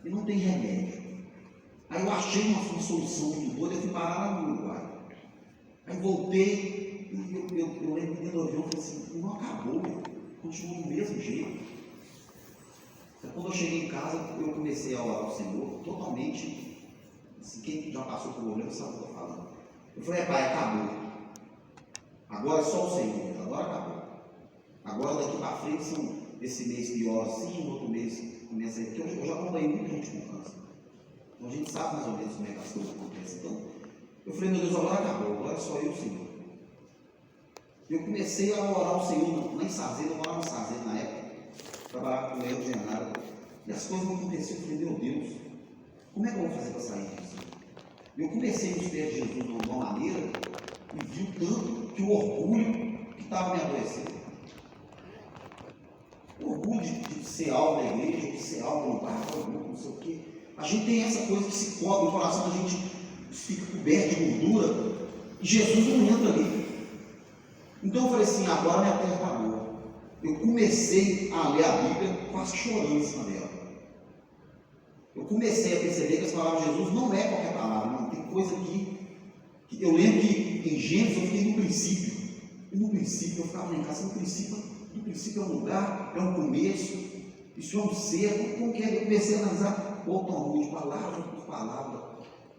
e não tem remédio. Aí eu achei uma solução muito doida, eu fui parar lá no Uruguai. Aí voltei, e eu lembro que dentro do avião eu falei assim, não acabou, continuou do mesmo jeito. Então, quando eu cheguei em casa, eu comecei a orar ao Senhor, totalmente, assim, quem já passou por problema sabe o que eu estou falando. Eu falei, pai, acabou. Agora é só o Senhor, agora acabou. Agora daqui para frente, esse mês pior assim, no outro mês começa aí, porque eu já acompanhei muita gente com câncer. Então a gente sabe mais ou menos como é que as coisas acontecem. Então, eu falei, meu Deus, agora acabou, agora é só eu e o Senhor. Eu comecei a orar ao Senhor, lá em Sazeiro, eu morava em Sazeiro na época, trabalhava com o Leandro Genaro, e as coisas não aconteciam. Eu falei, meu Deus, como é que eu vou fazer para sair disso? Eu comecei nos pés de Jesus de uma maneira e vi o tanto que o orgulho que estava me adoecendo. O orgulho de ser algo na igreja, de ser algo no bairro, não sei o quê. A gente tem essa coisa que se cobre, o coração da gente fica coberto de gordura, e Jesus não entra ali. Então eu falei assim, agora minha terra está boa. Eu comecei a ler a Bíblia quase chorando em cima dela. Eu comecei a perceber que as palavras de Jesus não é qualquer palavra, não. Tem coisa que eu lembro que em Gênesis eu fiquei no princípio. E no princípio eu ficava lá em casa, no princípio é um lugar, é um começo, isso é um ser, como que é? Eu comecei a analisar pontualmente, palavra por palavra.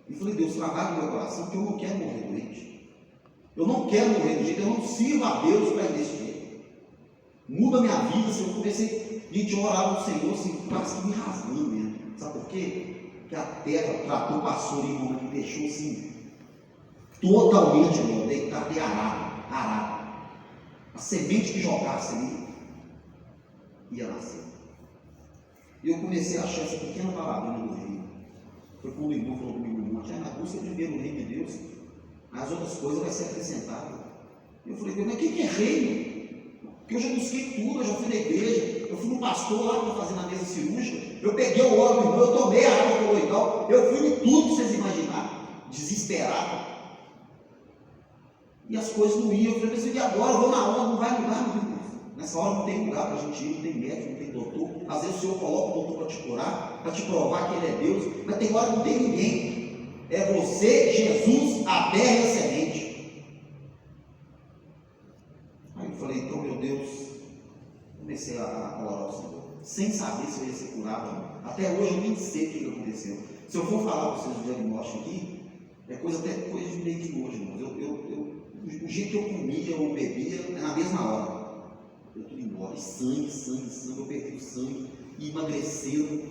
E falei, Deus, trabalha no meu coração, porque eu não quero morrer doente. Eu não quero morrer do jeito, eu não sirvo a Deus para ir desse jeito. Muda a minha vida, Senhor. Eu comecei, gente, a orar ao Senhor, assim, quase que me rasgando mesmo. Sabe por quê? Porque a terra tratou o pastor e irmão, me deixou assim, totalmente deitado e arado. A semente que jogasse ali ia nascer. E eu comecei a achar essa pequena palavrinha do reino. Foi quando o irmão falou comigo, irmão, na busca primeiro o reino de Deus, as outras coisas vão ser acrescentadas. Eu falei, mas o que é reino? Porque eu já busquei tudo, eu já fui na igreja, eu fui no pastor lá para fazer na mesa cirúrgica, eu peguei o óleo do irmão, eu tomei a água coloidal, eu fui em tudo que vocês imaginarem, desesperado. E as coisas não iam. Eu falei assim, e agora? Eu vou na onda, não vai mudar, não tem. Nessa hora não tem lugar para a gente ir, não tem médico, não tem doutor. Às vezes o Senhor coloca o doutor para te curar, para te provar que Ele é Deus, mas tem hora que não tem ninguém. É você, Jesus, a terra e a semente. Aí eu falei, então, meu Deus, comecei a orar ao Senhor, sem saber se eu ia ser curado ou não. Até hoje eu nem sei o que aconteceu. Se eu for falar para vocês o diagnóstico aqui, é coisa de meio de hoje, irmãos. O jeito que eu comia ou bebia é na mesma hora. Eu tudo embora. E sangue, eu perdi o sangue, e emagrecendo,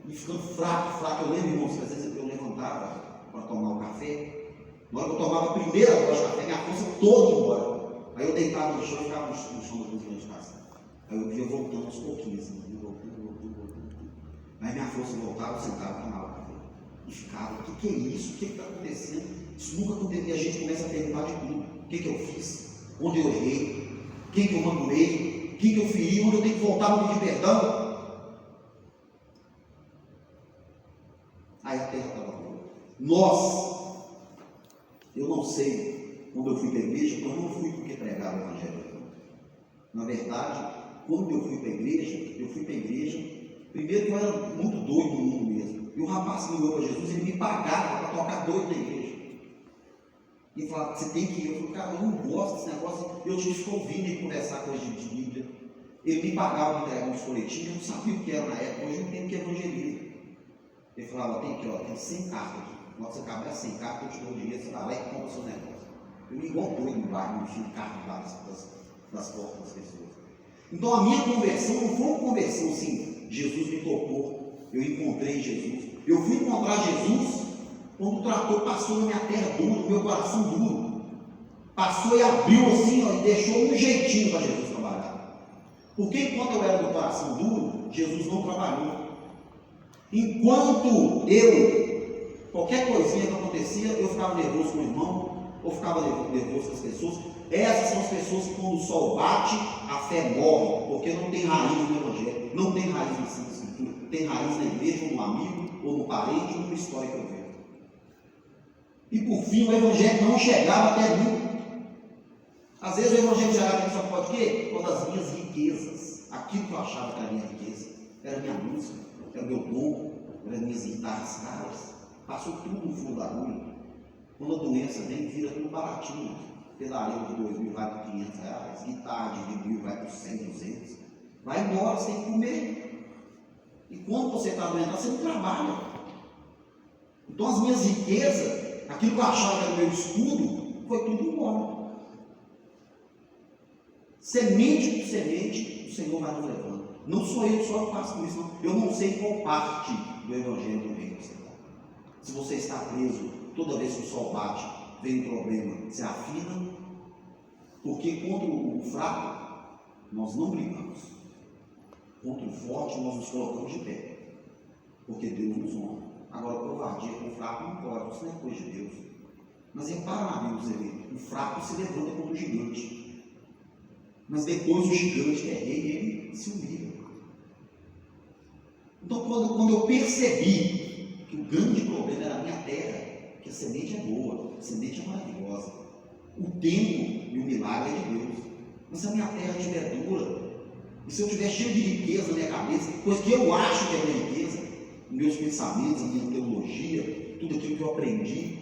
e ficando fraco. Eu lembro, irmãos, que às vezes eu levantava para tomar o café. Na hora que eu tomava a primeira dose de café, minha força toda ia embora. Aí eu deitava no chão e ficava no chão da cozinha de casa. Aí eu ia voltando aos pouquinhos, assim, voltando. Aí minha força voltava, eu sentava, tomava o café. E ficava, o que é isso? O que está acontecendo? Isso nunca aconteceu. E a gente começa a perguntar de tudo. O que eu fiz? Onde eu errei? Quem que eu magoei? Quem que eu feri? Onde eu tenho que voltar para pedir perdão? Aí a terra estava boa. Eu não sei quando eu fui para a igreja, eu não fui porque pregava o evangelho. Na verdade, quando eu fui para a igreja, primeiro que eu era muito doido no mundo mesmo. E o rapaz que me levou para Jesus, ele me pagava para tocar doido na igreja. E falava, você tem que ir. Eu falei, cara, eu não gosto desse negócio. Eu tive que ouvir ele conversar com a gente de Bíblia. Ele me pagava para entregar uns folhetinhos, eu não sabia o que era na época. Hoje eu entendo que é evangelismo. Ele falava, tem aqui, tem 100 cartas aqui. Quando você acabar 100 cartas, eu te dou dinheiro, você vai lá e compra o seu negócio. Eu me igual doido no bairro, me enfio cartas lá das portas das pessoas. Então a minha conversão não foi uma conversão assim, Jesus me tocou, eu encontrei Jesus. Eu fui encontrar Jesus quando o trator passou na minha terra dura, no meu coração duro. Passou e abriu assim, ó, e deixou um jeitinho para Jesus trabalhar. Porque enquanto eu era do coração duro, Jesus não trabalhou. Enquanto qualquer coisinha que acontecia, eu ficava nervoso com o irmão, ou ficava nervoso com as pessoas. Essas são as pessoas que quando o sol bate, a fé morre, porque não tem raiz no Evangelho, não tem raiz na Santa Escritura, tem raiz na igreja, ou no amigo, ou no parente, ou numa história que eu vejo. E por fim, o Evangelho não chegava até mim. Às vezes o Evangelho chegava até mim, só pode o quê? Por das minhas riquezas, aquilo que eu achava que era minha riqueza, era minha música, era meu dom, minhas guitarras caras, passou tudo no fundo da agulha. Quando a doença vem, vira tudo baratinho. Pedaleiro de 2.000 vai para R$500, guitarra de 1.000 vai para 100, 200. Vai embora, você tem que comer. E quando você está doente, você não trabalha. Então as minhas riquezas, aquilo que eu achava que era o meu estudo, foi tudo embora. Semente por semente, o Senhor vai nos levando. Não sou eu só que faço isso, não. Eu não sei qual parte do Evangelho do reino você está. Se você está preso, toda vez que o sol bate, vem um problema, você afina, porque contra o fraco, nós não brigamos. Contra o forte, nós nos colocamos de pé, porque Deus nos honra. Agora, covardia com o fraco não pode, isso não é coisa de Deus. Mas repara na Bíblia, você vê, o fraco se levanta contra o gigante. Mas depois o gigante, que é rei, ele se humilha. Então, quando eu percebi que o grande problema era a minha terra, que a semente é boa, a semente é maravilhosa, o tempo e o milagre é de Deus. Mas se a minha terra estiver dura, e se eu estiver cheio de riqueza na minha cabeça, coisa que eu acho que é minha riqueza, meus pensamentos, a minha teologia, tudo aquilo que eu aprendi,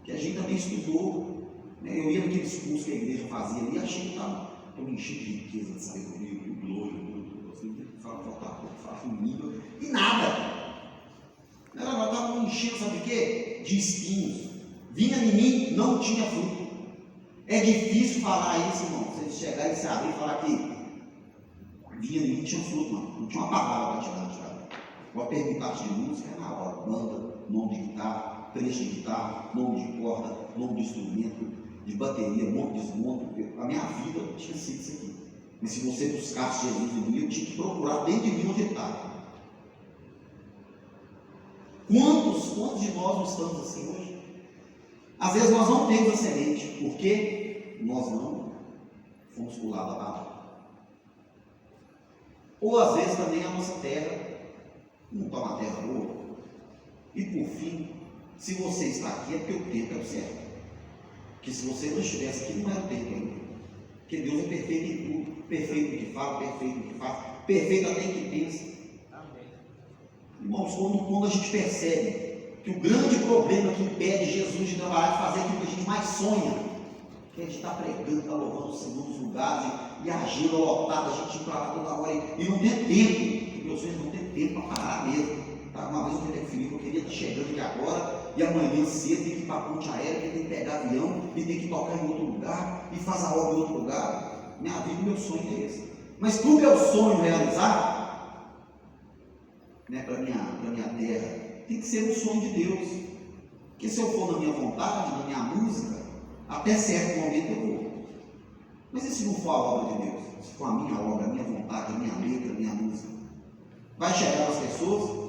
que a gente também estudou, né? Eu ia naqueles cursos que a igreja fazia ali e achei que estava me enchendo de riqueza, de sabedoria, de glória, assim, falava um nível, e nada. Ela estava me enchendo, sabe o quê? De espinhos. Vinha em mim, não tinha fruto. É difícil falar isso, irmão. Você chegar e se abrir e falar que vinha em mim, não tinha fruto, não tinha uma palavra para tirar. Vou perguntar de música, é na hora. Banda, nome de guitarra, trecho de guitarra, nome de corda, nome de instrumento, de bateria, monte de desmonto. A minha vida tinha sido isso aqui. E se você buscasse Jesus em mim, eu tinha que procurar dentro de mim onde ele estava. Quantos de nós não estamos assim hoje? Às vezes nós não temos a semente, porque nós não fomos para o lado da palavra. Ou às vezes também a nossa terra não está uma terra boa. E por fim, se você está aqui é porque o tempo é o certo. Que se você não estivesse aqui, não era o tempo ainda. Porque Deus é perfeito em tudo. Perfeito no que fala, perfeito no que faz, perfeito até em que pensa. Amém. Irmãos, quando a gente percebe que o grande problema que impede Jesus de trabalhar, de fazer aquilo que a gente mais sonha, que a gente está pregando, está louvando o Senhor nos lugares e agindo lotado, a gente ir para lá toda hora e não tem tempo, porque meus filhos não tem tempo para parar mesmo. Uma vez eu falei com o Felipe, eu queria estar chegando aqui agora e amanhã cedo tem que ir para a ponte aérea, tem que pegar avião e tem que tocar em outro lugar e fazer a obra em outro lugar. Minha vida, meu sonho é esse. Mas para o meu sonho realizar, né, para minha terra, tem que ser um sonho de Deus. Porque se eu for na minha vontade, na minha música, até certo momento eu vou. Mas e se não for a obra de Deus? Se for a minha obra, a minha vontade, a minha letra, a minha música? Vai chegar nas pessoas,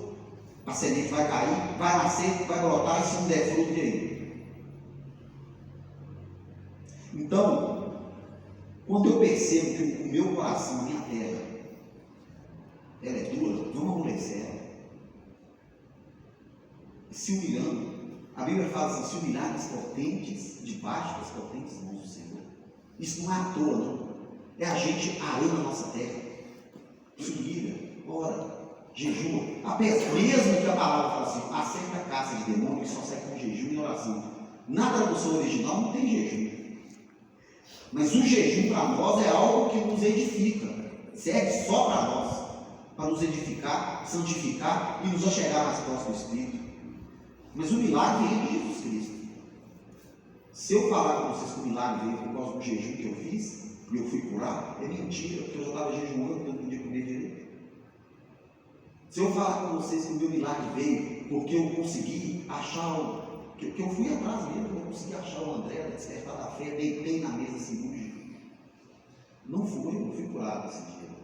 a semente vai cair, vai nascer, vai brotar, e se não der fruto, e aí? Então, quando eu percebo que o meu coração, a minha terra, ela é dura, vamos amolecer ela. Se humilhando. A Bíblia fala assim, se humilhar das potentes, debaixo das potentes mãos do Senhor. Isso não é à toa, não. É a gente arando a nossa terra. Se humilha, ora, jejua. Mesmo que a palavra fala assim, acerta a caça de demônio que só sai com jejum e oração. Na tradução original não tem jejum. Mas o jejum para nós é algo que nos edifica. Serve só para nós. Para nos edificar, santificar e nos achegar mais próximo do Espírito. Mas o milagre vem de Jesus Cristo. Se eu falar com vocês que o milagre veio por causa do jejum que eu fiz e eu fui curar, é mentira, porque eu já estava jejuando e eu não podia comer direito. Se eu falar com vocês que o meu milagre veio porque eu consegui achar que eu fui atrás mesmo, eu consegui achar o André, despertar da fé, deitei na mesa cirúrgica. Não fui curado esse dia.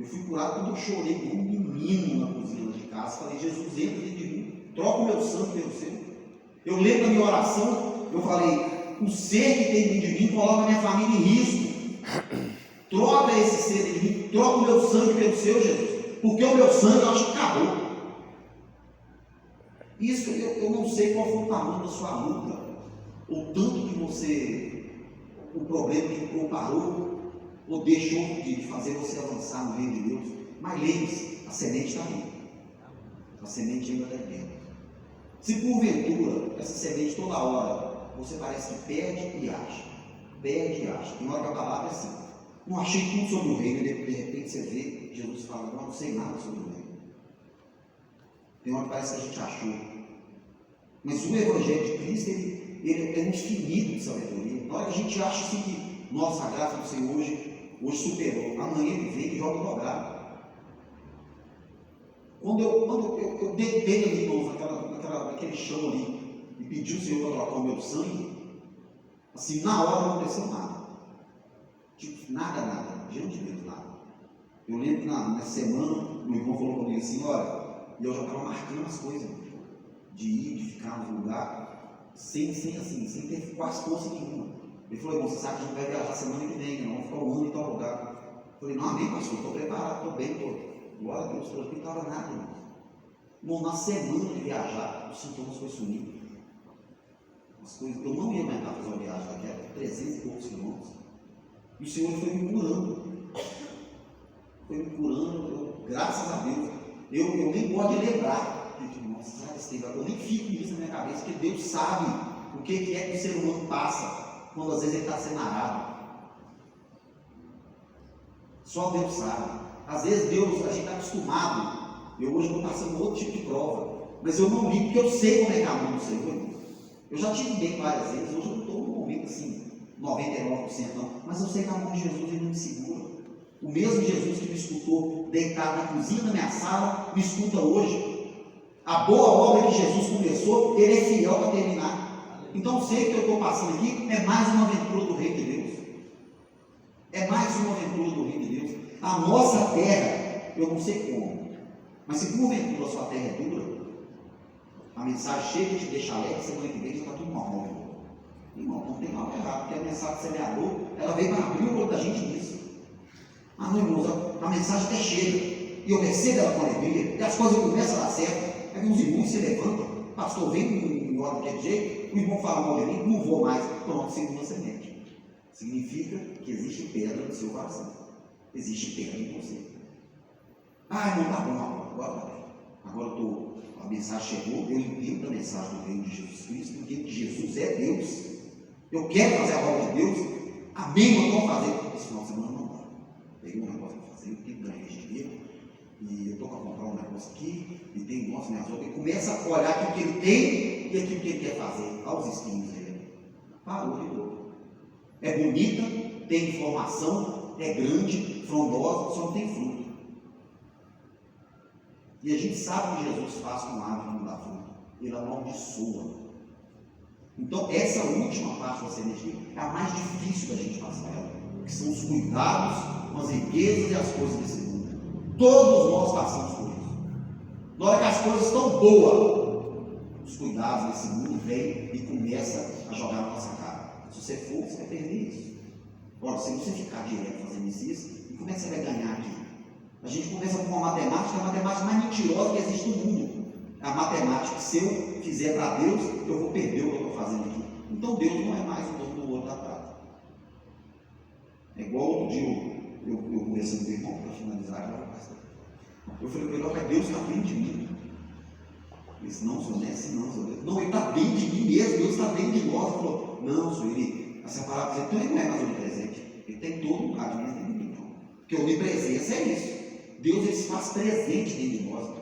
Eu fui curado quando eu chorei como um menino na cozinha de casa. Falei, Jesus, entra dentro de mim, troca o meu sangue pelo seu. Eu lembro da minha oração, eu falei, o ser que tem dentro de mim coloca a minha família em risco. Troca esse ser dentro de mim, troca o meu sangue pelo seu, Jesus. Porque o meu sangue eu acho que acabou. Isso eu não sei qual foi o tamanho da sua luta, ou tanto que você, o problema que ou parou, ou deixou de fazer você avançar no reino de Deus. Mas lembre-se, a semente está aí. A semente ainda está dentro. Se porventura, essa semente toda hora, você parece que perde e acha. Perde e acha. Tem hora que a palavra é assim. Não achei tudo sobre o reino, e de repente você vê, Jesus fala, não sei nada sobre o reino. Tem hora que parece que a gente achou. Mas o Evangelho de Cristo, ele é infinito de sabedoria. Na hora que a gente acha assim que, nossa, a graça do Senhor hoje superou, amanhã ele vem e joga dobrado. Quando eu deitei ali, irmãos, naquele chão ali, e pedi o Senhor para trocar o meu sangue, assim, na hora não aconteceu nada. Tipo, nada, diante de Deus, nada. Eu lembro que nessa semana, o irmão falou comigo assim, olha, e eu já estava marcando as coisas, de ir, de ficar no lugar, sem ter quase força nenhuma. Ele falou, irmão, você sabe que a gente vai viajar semana que vem, não vamos ficar um ano em tal lugar. Eu falei, não, amém, pastor, estou preparado, estou bem, glória a Deus, eu não estava nada, irmão. Irmão, na semana de viajar, os sintomas foram sumindo. As coisas, eu não ia aguentar fazer uma viagem daqui a 300 e poucos quilômetros. E o Senhor foi me curando. Graças a Deus. Eu nem gosto de lembrar. Nossa, eu nem fico com isso na minha cabeça, porque Deus sabe o que é que o ser humano passa quando às vezes ele está sendo arado. Só Deus sabe. Às vezes Deus, a gente está acostumado. Eu hoje estou passando outro tipo de prova, mas eu não ligo porque eu sei como é que é a mão do Senhor. Eu já tive bem várias vezes, hoje eu não estou num momento assim, 99% não, mas eu sei que a mão de Jesus ele não me segura. O mesmo Jesus que me escutou deitado na cozinha da minha sala, me escuta hoje. A boa obra que Jesus começou, ele é fiel para terminar. Então sei que eu estou passando aqui é mais uma aventura do Reino de Deus. É mais uma aventura do Reino de Deus. A nossa terra, eu não sei como, mas se porventura a sua terra é dura, a mensagem chega e te deixa alegre, semana que vem já está tudo normal. Irmão, não tem nada errado, porque a mensagem do semeador, ela veio para abrir o olho da gente nisso. Ah, não, irmãos, a mensagem até chega, e eu recebo ela com alegria, e as coisas começam a dar certo, aí uns irmãos se levantam, pastor, vem embora daquele jeito, o irmão fala mal de mim, não vou mais, pronto, segunda semente. Significa que existe pedra no seu coração, existe pedra em você. Ah, irmão, tá bom, agora tá bem. Agora a mensagem chegou, eu entendo a mensagem do reino de Jesus Cristo, eu entendo que Jesus é Deus. Eu quero fazer a obra de Deus. Amém, eu vou fazer. Esse final de semana não dá. Peguei um negócio para fazer, eu tenho que ganhar esse dinheiro, e eu estou para comprar um negócio aqui, e tem minhas obras, e começa a olhar aquilo que ele tem e aquilo que ele quer fazer, aos espinhos dele. Parou de novo. É bonita, tem informação, é grande, frondosa, só não tem fruto. E a gente sabe o que Jesus faz com a árvore que não dá fruto. Ele amaldiçoa. Então, essa última parte da semente é a mais difícil da gente passar, que são os cuidados com as riquezas e as coisas desse mundo. Todos nós passamos por isso. Na hora que as coisas estão boas, os cuidados desse mundo vêm e começam a jogar na nossa cara. Se você for, você vai perder isso. Agora, se você ficar direto fazendo isso, e como é que você vai ganhar aqui? A gente começa com uma matemática, a matemática mais mentirosa que existe no mundo. A matemática, que se eu fizer para Deus, eu vou perder o que eu estou fazendo aqui. Então Deus não é mais o dono do ouro da prata. É igual outro dia, eu conversando com o irmão para finalizar, eu falei para ele, olha, Deus está bem de mim. Ele disse, não, senhor, não é assim não, senhor. Não, ele está bem de mim mesmo, Deus está bem de nós. Ele falou, não, senhor, essa palavra, então ele não é mais onipresente. Ele tem todo lugar de mim dentro de mim, não. Porque onipresença é isso. Deus ele se faz presente dentro de nós.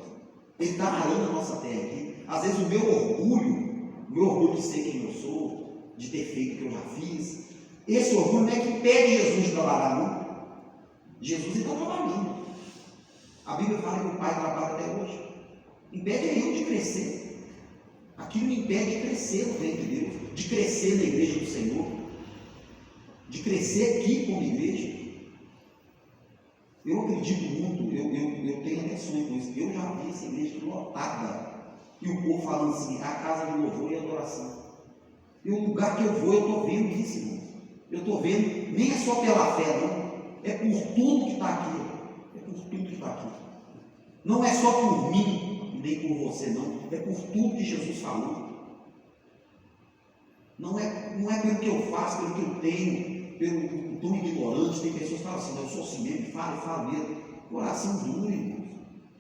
Ele está arando a nossa terra aqui. Às vezes o meu orgulho de ser quem eu sou, de ter feito o que eu já fiz, esse orgulho não é que impede Jesus de trabalhar, não. Jesus está trabalhando. A Bíblia fala que o Pai trabalha até hoje. Impede eu de crescer. Aquilo me impede de crescer no reino de Deus, de crescer na igreja do Senhor, de crescer aqui como igreja. Eu acredito muito, eu tenho até sonho com isso. Eu já vi essa igreja lotada. E o povo falando assim, a casa de louvor e adoração. E o lugar que eu vou, eu estou vendo isso, irmão. Eu estou vendo, nem é só pela fé, não. É por tudo que está aqui. É por tudo que está aqui. Não é só por mim, nem por você, não. É por tudo que Jesus falou. Não é pelo que eu faço, pelo que eu tenho, pelo tom ignorante. Tem pessoas que falam assim, eu sou assim mesmo, falo mesmo. Coração duro, irmãos.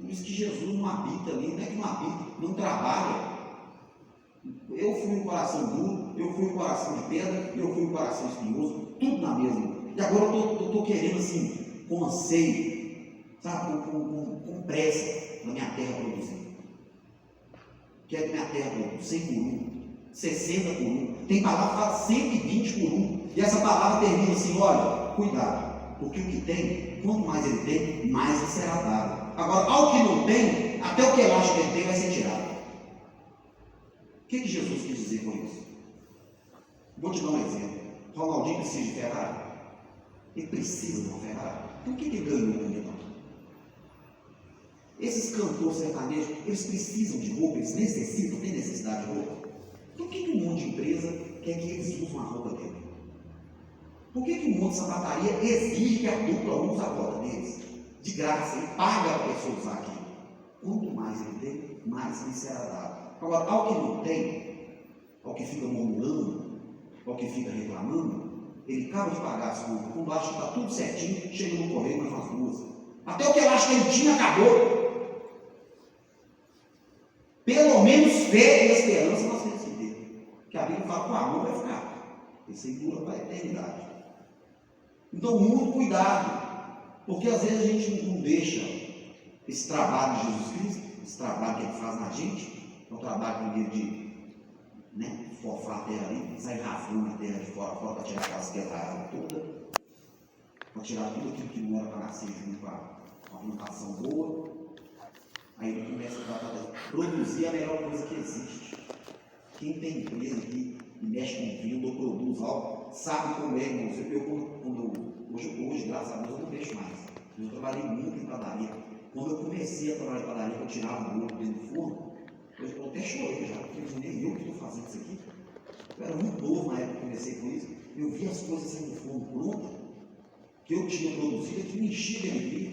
Por isso que Jesus não habita ali, não é que não habita, não trabalha. Eu fui um coração duro, eu fui um coração de pedra, eu fui um coração espinhoso, tudo na mesma. E agora eu estou querendo assim, com anseio, sabe, com pressa, na minha terra produzir. Quero que minha terra produza 100 por 1, 60 por 1. Tem palavra que fala 120 por 1. E essa palavra termina assim, olha, cuidado, porque o que tem, quanto mais ele tem, mais lhe será dado. Agora, ao que não tem, até o que ele acha que ele tem vai ser tirado. O que Jesus quis dizer com isso? Vou te dar um exemplo. Ronaldinho precisa de Ferrari. Ele precisa de uma Ferrari. Então o que ele ganhou com ele? Esses cantores sertanejos, eles precisam de roupa, eles necessitam, têm necessidade de roupa. Então por que um monte de empresa quer que eles usem a roupa dele? Por que um monte de sapataria exige que a dupla use a roupa deles? De graça, ele paga a pessoa usar aquilo. Quanto mais ele tem, mais lhe será dado. Agora, ao que não tem, ao que fica murmurando, ao que fica reclamando, ele acaba de pagar as contas. Quando acha que está tudo certinho, chega no correio e faz duas. Até o que ele acha que ele tinha acabou. Pelo menos fé e esperança nós temos que ter. Que a Bíblia fala que o amor vai ficar. Esse aí dura para a eternidade. Então, muito cuidado. Porque às vezes a gente não deixa esse trabalho de Jesus Cristo, esse trabalho que ele faz na gente, é um trabalho primeiro de forfar a terra ali, sair rasgando a terra de fora a fora para tirar aquelas terras toda, para tirar tudo aquilo que não era para nascer junto com a plantação boa. Aí ele começa a produzir a melhor coisa que existe. Quem tem empresa aqui e mexe com vinho ou produz algo, sabe como é, irmãos. Hoje, graças a Deus, eu não mexo mais. Eu trabalhei muito em padaria. Quando eu comecei a trabalhar em padaria, eu tirava o bolo dentro do forno, eu até chorei já, porque nem eu que estou fazendo isso aqui. Eu era muito novo na época que comecei com isso. Eu vi as coisas saindo do forno prontas, que eu tinha produzido, que me enchia de alegria.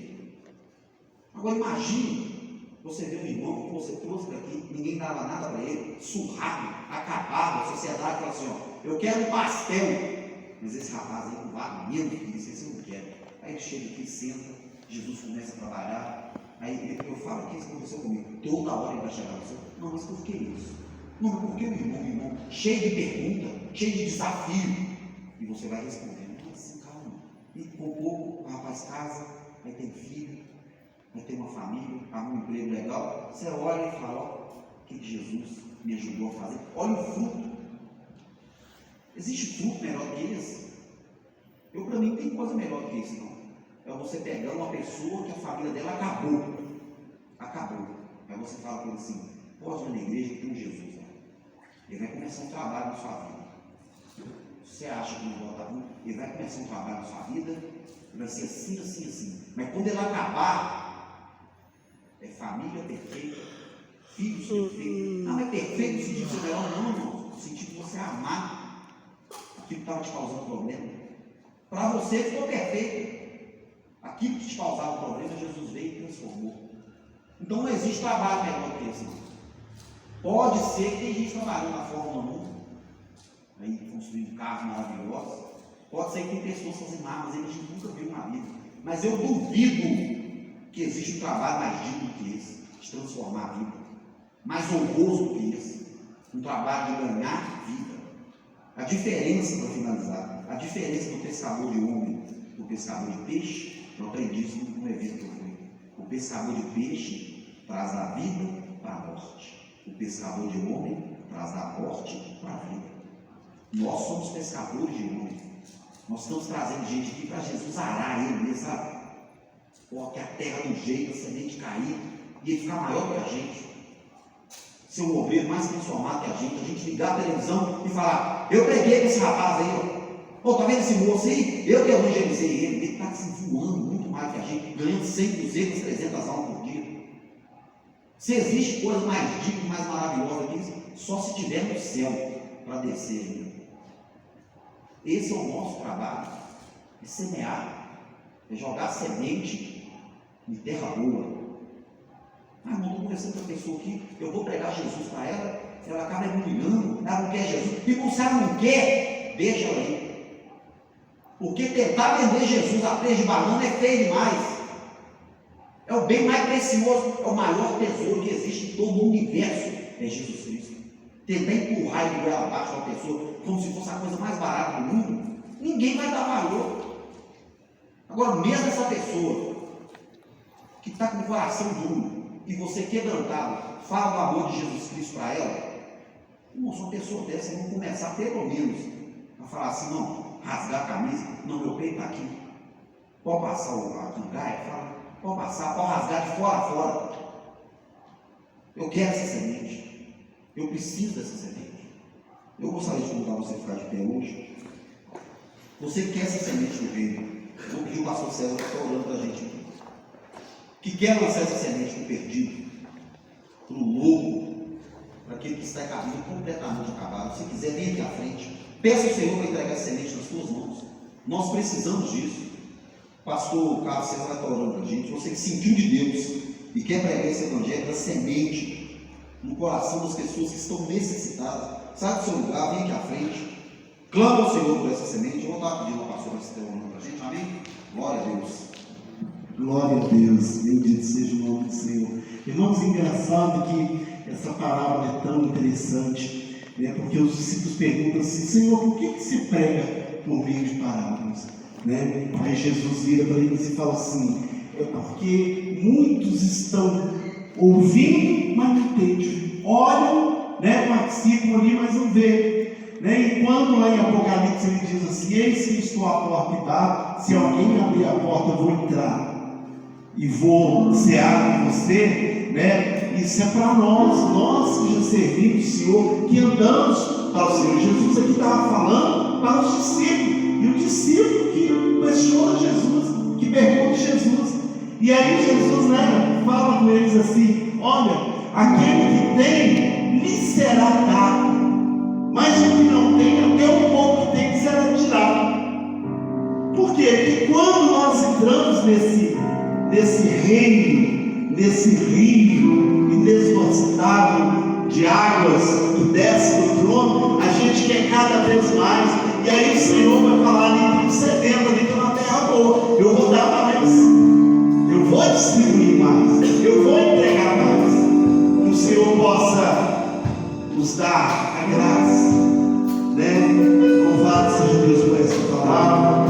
Agora imagine. Você vê um irmão que você trouxe para aqui, ninguém dava nada para ele, surrado, acabado, a sociedade fala assim, ó, eu quero um pastel. Mas esse rapaz aí não vale menos que isso, esse eu não quero. Aí ele chega aqui, senta, Jesus começa a trabalhar, aí eu falo que isso aconteceu comigo, toda hora ele vai chegar no céu. Não, mas por que isso? Não, porque o irmão, cheio de pergunta, cheio de desafio. E você vai respondendo, não, assim, calma. E com pouco, o rapaz casa, aí tem filho, vai ter uma família, arruma um emprego legal, você olha e fala, ó, o que Jesus me ajudou a fazer? Olha o fruto. Existe fruto melhor que esse? Para mim, não tem coisa melhor que isso, não. É você pegar uma pessoa que a família dela acabou. Aí você fala com ele assim, pode ir na igreja que tem um Jesus, né? Ele vai começar um trabalho na sua vida. Você acha que não está bom? Ele vai começar um trabalho na sua vida, ele vai ser assim, assim, assim. Mas quando ele acabar, é família perfeita, filhos perfeitos. Não é perfeito no sentido de ser melhor, não, irmão. No sentido de você amar aquilo que estava te causando problema. Para você ficou perfeito. Aquilo que te causava problema, Jesus veio e transformou. Então não existe trabalho melhor que esse, não. Pode ser que tem gente trabalhando na Fórmula 1, aí construindo carros maravilhosos. Pode ser que tem pessoas fazendo armas, a gente nunca viu na vida. Mas eu duvido que existe um trabalho mais digno que esse, de transformar a vida, mais honroso que esse, um trabalho de ganhar vida. A diferença, para finalizar, a diferença do pescador de homem do pescador de peixe, eu aprendi isso no evento que eu fui. O pescador de peixe traz da vida para a morte. O pescador de homem traz da morte para a vida. Nós somos pescadores de homem. Nós estamos trazendo gente aqui para Jesus arar ele mesmo, sabe? Que a terra do jeito, a semente cair e ele ficar maior que a gente, ser um obreiro mais transformado que a gente ligar a televisão e falar, eu preguei com esse rapaz aí, ó, tá vendo esse moço aí? Eu que evangelizei ele está assim, voando muito mais que a gente, ganhando 100, 200, 300 almas por dia. Se existe coisa mais digna, mais maravilhosa que isso, só se tiver no céu para descer ainda. Esse é o nosso trabalho, é semear, é jogar semente em terra boa. Irmão, estou conversando com a pessoa aqui, eu vou pregar Jesus para ela, ela acaba humilhando, ela não quer Jesus. E se ela não quer, deixa ela aí. Porque tentar vender Jesus a preço de banana é feio demais. É o bem mais precioso, é o maior tesouro que existe em todo o universo, é Jesus Cristo. Tentar empurrar e goela abaixo uma pessoa como se fosse a coisa mais barata do mundo, ninguém vai dar valor. Agora, mesmo essa pessoa que está com o coração duro e você quebrantado, fala do amor de Jesus Cristo para ela, nossa, uma pessoa dessa, vamos começar pelo menos a falar assim, não, rasgar a camisa, não, meu peito está aqui. Pode passar a cangaia, fala, pode passar, pode rasgar de fora a fora. Eu quero essa semente. Eu preciso dessa semente. Eu gostaria de convidar você a ficar de pé hoje. Você quer essa semente no reino. Eu pedi o pastor César que está orando para a gente aqui. Que quer lançar essa semente para o perdido, para o louco, para aquele que está em caminho completamente acabado. Se quiser, vem aqui à frente. Peça ao Senhor para entregar essa semente nas suas mãos. Nós precisamos disso. O pastor Carlos César vai estar orando para a gente. Você que sentiu de Deus e quer pregar esse evangelho da semente no coração das pessoas que estão necessitadas, sai do seu lugar, vem aqui à frente, clama ao Senhor por essa semente. Eu vou estar pedindo ao pastor que esteja orando para a gente. Amém? Glória a Deus. Glória a Deus, bendito seja o nome do Senhor. Irmãos, engraçado que essa parábola é tão interessante, né? Porque os discípulos perguntam assim, Senhor, por que se prega por meio de parábolas? Né? Aí Jesus vira para eles e fala assim, é porque muitos estão ouvindo, mas não entendem, olham, né? Participam ali, mas não veem. Né? E quando lá em Apocalipse ele diz assim, eis que estou à porta e bato, se alguém abrir a porta eu vou entrar e vou cear com você, né? Isso é para nós que já servimos o Senhor, que andamos para o Senhor. Jesus aqui estava falando para os discípulos, e o discípulo que questiona Jesus, que pergunta Jesus, e aí Jesus, né, fala com eles assim, olha, aquele que tem, lhe será dado, mas o que não tem, até o pouco que tem, será tirado. Por quê? Porque quando nós entramos nesse reino, nesse rio inesgotável de águas que desce do trono, a gente quer cada vez mais, e aí o Senhor vai falar ali, tem sedento, ali tem uma terra boa, eu vou dar mais, eu vou distribuir mais, eu vou entregar mais, que o Senhor possa nos dar a graça, né? Louvado seja Deus por essa palavra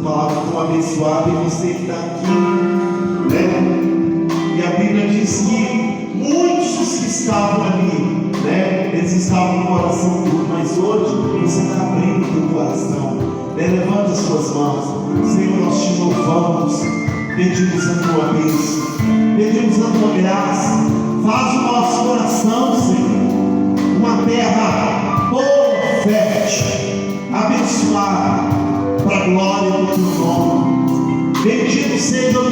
tão abençoada, e você que está aqui, né? E a Bíblia diz que muitos dos que estavam ali, né? Eles estavam no coração duro, mas hoje você está abrindo o teu coração, né? Levanta as suas mãos, Senhor, nós te louvamos, pedimos a tua bênção, pedimos a tua graça, faz o nosso coração, Senhor, uma terra boa, fértil, abençoada, para a glória do teu nome. Bendito seja o